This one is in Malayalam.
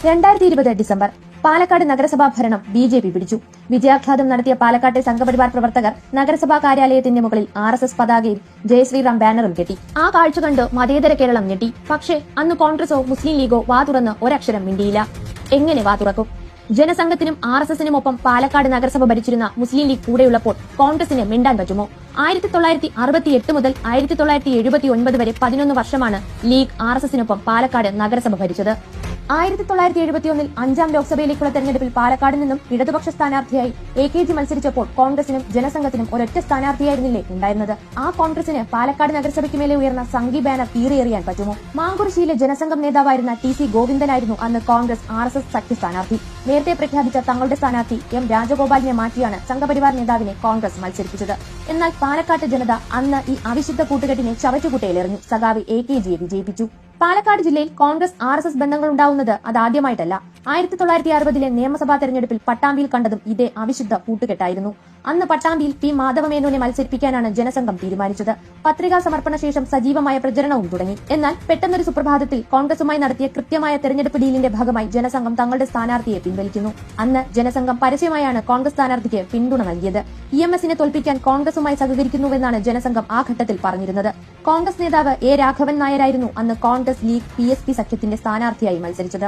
2020 ഡിസംബർ പാലക്കാട് നഗരസഭാ ഭരണം BJP പിടിച്ചു. വിജയാഘാതം നടത്തിയ പാലക്കാട്ടെ സംഘപരിവാർ പ്രവർത്തകർ നഗരസഭാ കാര്യാലയത്തിന്റെ മുകളിൽ RSS പതാകയും ജയശ്രീറാം ബാനറും കെട്ടി. ആ കാഴ്ച കണ്ട് മതേതര കേരളം ഞെട്ടി. പക്ഷേ അന്ന് കോൺഗ്രസോ മുസ്ലിം ലീഗോ വാ തുറന്ന് ഒരക്ഷരം മിണ്ടിയില്ല. എങ്ങനെ വാ തുറക്കും? ജനസംഘത്തിനും RSSനുമൊപ്പം പാലക്കാട് നഗരസഭ ഭരിച്ചിരുന്ന മുസ്ലിം ലീഗ് കൂടെയുള്ളപ്പോൾ കോൺഗ്രസിന് മിണ്ടാൻ പറ്റുമോ? 1968 മുതൽ 1979 വരെ 11 വർഷമാണ് ലീഗ് RSSനൊപ്പം പാലക്കാട് നഗരസഭ ഭരിച്ചത്. 1971 5ാം ലോക്സഭയിലേക്കുള്ള തെരഞ്ഞെടുപ്പിൽ പാലക്കാട് നിന്നും ഇടതുപക്ഷ സ്ഥാനാർത്ഥിയായി AKG മത്സരിച്ചപ്പോൾ കോൺഗ്രസിനും ജനസംഘത്തിനും ഒരൊറ്റ സ്ഥാനാർത്ഥിയായിരുന്നില്ലേ ഉണ്ടായിരുന്നത്? ആ കോൺഗ്രസിന് പാലക്കാട് നഗരസഭയ്ക്ക് മേലെ ഉയർന്ന സംഘി ബാനർ കീറിയെറിയാൻ പറ്റുമോ? മാങ്കുറിശ്ശിയിലെ ജനസംഘം നേതാവായിരുന്ന TC ഗോവിന്ദനായിരുന്നു അന്ന് കോൺഗ്രസ് RSS സഖ്യ സ്ഥാനാർത്ഥി. നേരത്തെ പ്രഖ്യാപിച്ച തങ്ങളുടെ സ്ഥാനാർത്ഥി M രാജഗോപാലിനെ മാറ്റിയാണ് സംഘപരിവാർ നേതാവിനെ കോൺഗ്രസ് മത്സരിപ്പിച്ചത്. എന്നാൽ പാലക്കാട്ട് ജനത അന്ന് ഈ അവിശുദ്ധ കൂട്ടുകെട്ടിനെ ചവറ്റുകുട്ടയിലെറിഞ്ഞു സഖാവ് AKGയെ വിജയിപ്പിച്ചു. പാലക്കാട് ജില്ലയിൽ കോൺഗ്രസ് RSS ബന്ധങ്ങൾ ഉണ്ടാവുന്നത് അതാദ്യമായിട്ടല്ല. 1960 നിയമസഭാ തെരഞ്ഞെടുപ്പിൽ പട്ടാമ്പിയിൽ കണ്ടതും ഇതേ അവിശുദ്ധ കൂട്ടുകെട്ടായിരുന്നു. അന്ന് പട്ടാമ്പിയിൽ P മാധവമേനോനെ മത്സരിപ്പിക്കാനാണ് ജനസംഘം തീരുമാനിച്ചത്. പത്രികാ സമർപ്പണ ശേഷം സജീവമായ പ്രചരണവും തുടങ്ങി. എന്നാൽ പെട്ടെന്നൊരു സുപ്രഭാതത്തിൽ കോൺഗ്രസുമായി നടത്തിയ കൃത്യമായ തെരഞ്ഞെടുപ്പ് ഡീലിന്റെ ഭാഗമായി ജനസംഘം തങ്ങളുടെ സ്ഥാനാർത്ഥിയെ പിൻവലിക്കുന്നു. അന്ന് ജനസംഘം പരസ്യമായാണ് കോൺഗ്രസ് സ്ഥാനാർത്ഥിക്ക് പിന്തുണ നൽകിയത്. EMSനെ തോൽപ്പിക്കാൻ കോൺഗ്രസുമായി സഹകരിക്കുന്നുവെന്നാണ് ജനസംഘം ആ ഘട്ടത്തിൽ പറഞ്ഞിരുന്നത്. കോൺഗ്രസ് നേതാവ് A രാഘവൻ നായരായിരുന്നു അന്ന് കോൺഗ്രസ് ലീഗ് PSP സഖ്യത്തിന്റെ സ്ഥാനാർത്ഥിയായി മത്സരിച്ചത്.